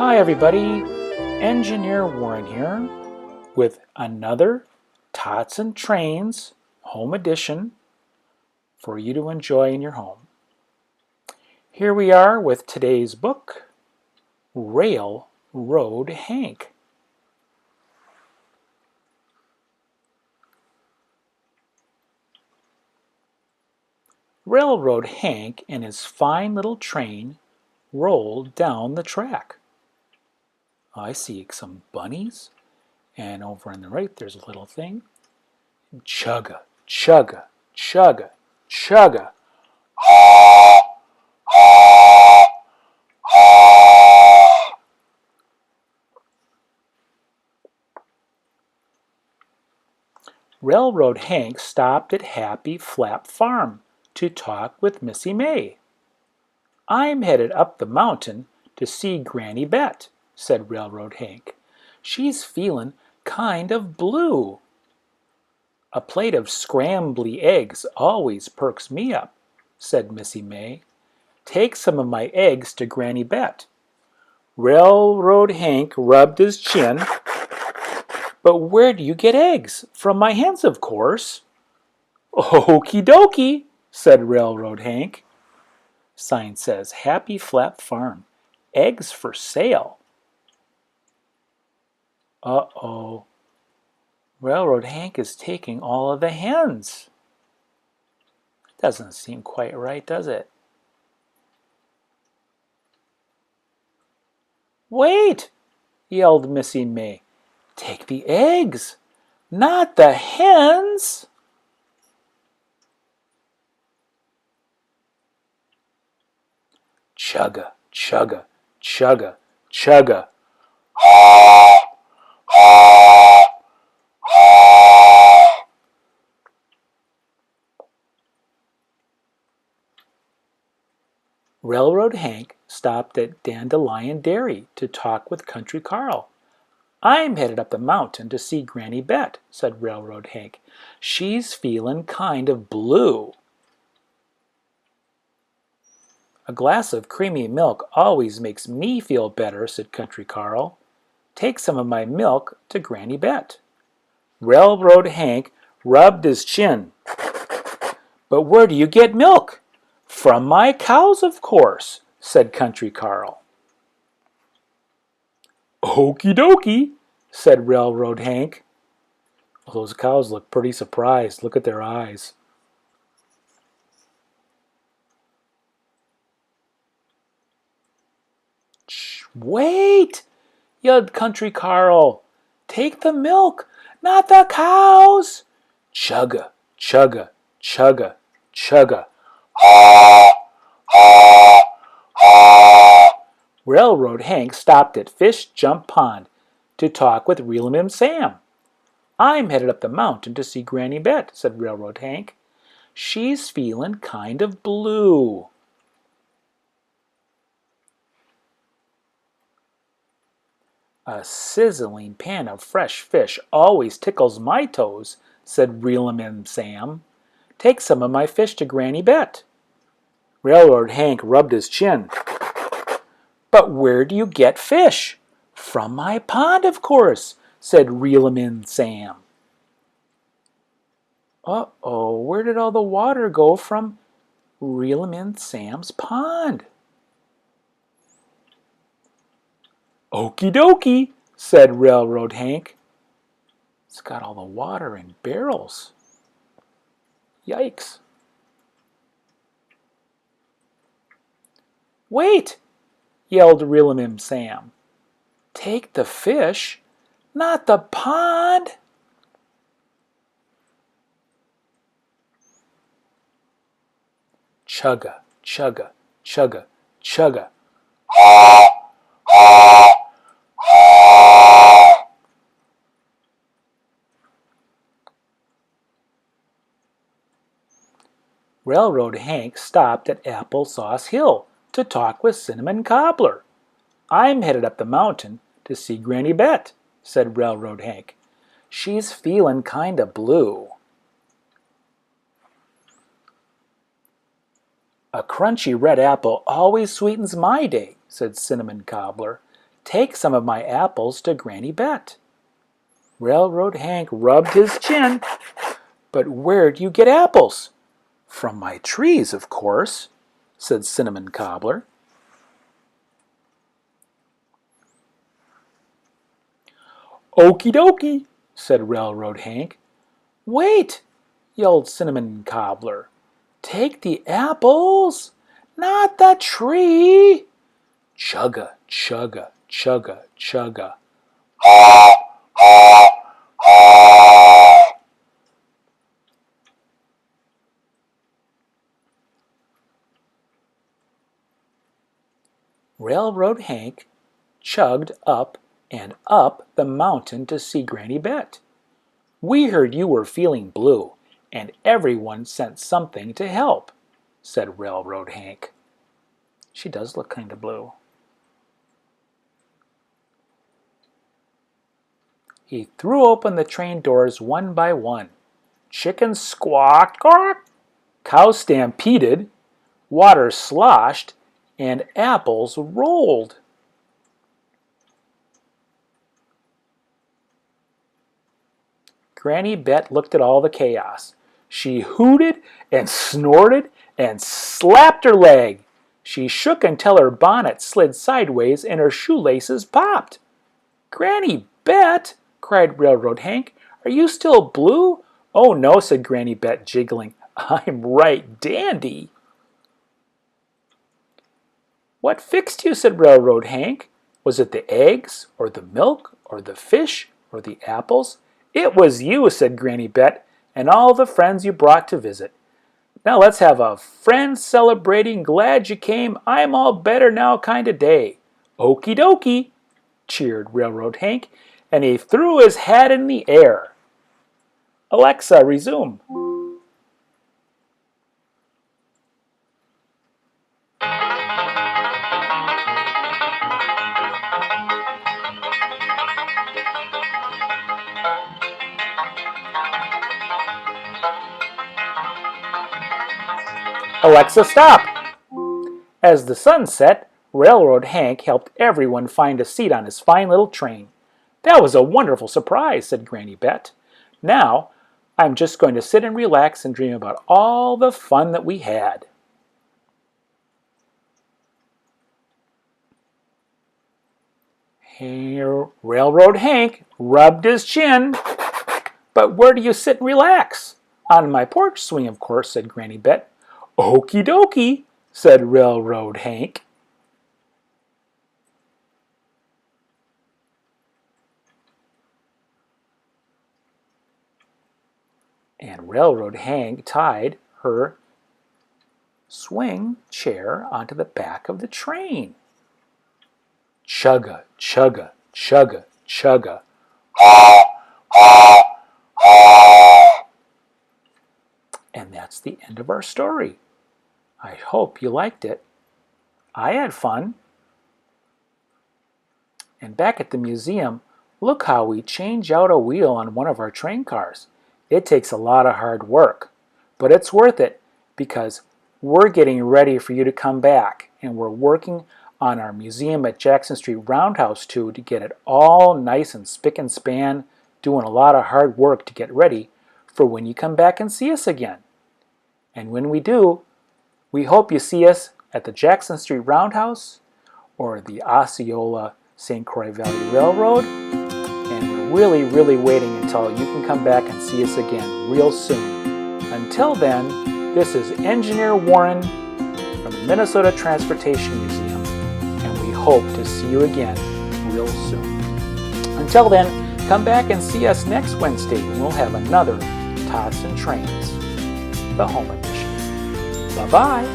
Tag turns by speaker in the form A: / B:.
A: Hi everybody, Engineer Warren here with another Tots and Trains home edition for you to enjoy in your home. Here we are with today's book, Railroad Hank. Railroad Hank and his fine little train rolled down the track. I see some bunnies, and over on the right there's a little thing. Chugga, chugga, chugga, chugga. Railroad Hank stopped at Happy Flap Farm to talk with Missy May. "I'm headed up the mountain to see Granny Bet," said Railroad Hank. "She's feelin' kind of blue." "A plate of scrambly eggs always perks me up," said Missy May. "Take some of my eggs to Granny Bet." Railroad Hank rubbed his chin. "But where do you get eggs? From my hens, of course." "Okie dokie," said Railroad Hank. Sign says, "Happy Flap Farm. Eggs for sale." Uh-oh. Railroad Hank is taking all of the hens. Doesn't seem quite right, does it? "Wait!" yelled Missy May. "Take the eggs, not the hens." Chugga, chugga, chugga, chugga. Railroad Hank stopped at Dandelion Dairy to talk with Country Carl. "I'm headed up the mountain to see Granny Bet," said Railroad Hank. "She's feelin' kind of blue." "A glass of creamy milk always makes me feel better," said Country Carl. "Take some of my milk to Granny Bet." Railroad Hank rubbed his chin. "But where do you get milk?" "From my cows, of course," said Country Carl. "Okie dokie," said Railroad Hank. Well, those cows look pretty surprised. Look at their eyes. "Shh, wait!" yelled Country Carl. "Take the milk, not the cows." Chugga, chugga, chugga, chugga. Railroad Hank stopped at Fish Jump Pond to talk with Real Sam. "I'm headed up the mountain to see Granny Bet," said Railroad Hank. "She's feelin' kind of blue." "A sizzling pan of fresh fish always tickles my toes," said Real Sam. "Take some of my fish to Granny Bet." Railroad Hank rubbed his chin. "But where do you get fish?" "From my pond, of course," said Real Sam. Uh-oh, where did all the water go from Real Sam's pond? "Okie dokie," said Railroad Hank. It's got all the water in barrels. Yikes. "Wait!" yelled Real Sam. "Take the fish, not the pond." Chugga, chugga, chugga, chugga. Railroad Hank stopped at Applesauce Hill to talk with Cinnamon Cobbler. "I'm headed up the mountain to see Granny Bet," said Railroad Hank. "She's feelin' kinda blue." "A crunchy red apple always sweetens my day," said Cinnamon Cobbler. Take some of my apples to Granny Bet." Railroad Hank rubbed his chin. "But where'd you get apples?" "From my trees, of course," said Cinnamon Cobbler. "Okie dokie," said Railroad Hank. "Wait!" yelled Cinnamon Cobbler. "Take the apples, not the tree." Chugga, chugga, chugga, chugga. Railroad Hank chugged up and up the mountain to see Granny Bet. "We heard you were feeling blue, and everyone sent something to help," said Railroad Hank. She does look kind of blue. He threw open the train doors one by one. Chickens squawked, "Quack!" Cows stampeded, water sloshed, and apples rolled. Granny Bet looked at all the chaos. She hooted and snorted and slapped her leg. She shook until her bonnet slid sideways and her shoelaces popped. "Granny Bet!" cried Railroad Hank. "Are you still blue?" "Oh no," said Granny Bet, jiggling. "I'm right dandy." "What fixed you?" said Railroad Hank. "Was it the eggs, or the milk, or the fish, or the apples?" "It was you," said Granny Bet, "and all the friends you brought to visit. Now let's have a friends celebrating glad you came, I'm all better now kind of day." "Okie dokie," cheered Railroad Hank, and he threw his hat in the air. Alexa, resume. Alexa, stop! As the sun set, Railroad Hank helped everyone find a seat on his fine little train. "That was a wonderful surprise," said Granny Bet. "Now, I'm just going to sit and relax and dream about all the fun that we had." Here, Railroad Hank rubbed his chin. "But where do you sit and relax?" "On my porch swing, of course," said Granny Bet. "Okie dokie," said Railroad Hank. And Railroad Hank tied her swing chair onto the back of the train. Chugga, chugga, chugga, chugga. And that's the end of our story. I hope you liked it. I had fun. And back at the museum, look how we change out a wheel on one of our train cars. It takes a lot of hard work, but it's worth it because we're getting ready for you to come back, and we're working on our museum at Jackson Street Roundhouse too to get it all nice and spick and span, doing a lot of hard work to get ready for when you come back and see us again. And when we do, we hope you see us at the Jackson Street Roundhouse or the Osceola St. Croix Valley Railroad, and we're really waiting until you can come back and see us again real soon. Until then, this is Engineer Warren from the Minnesota Transportation Museum, and we hope to see you again real soon. Until then, come back and see us next Wednesday when we'll have another Tots and Trains, the home edition. Bye-bye.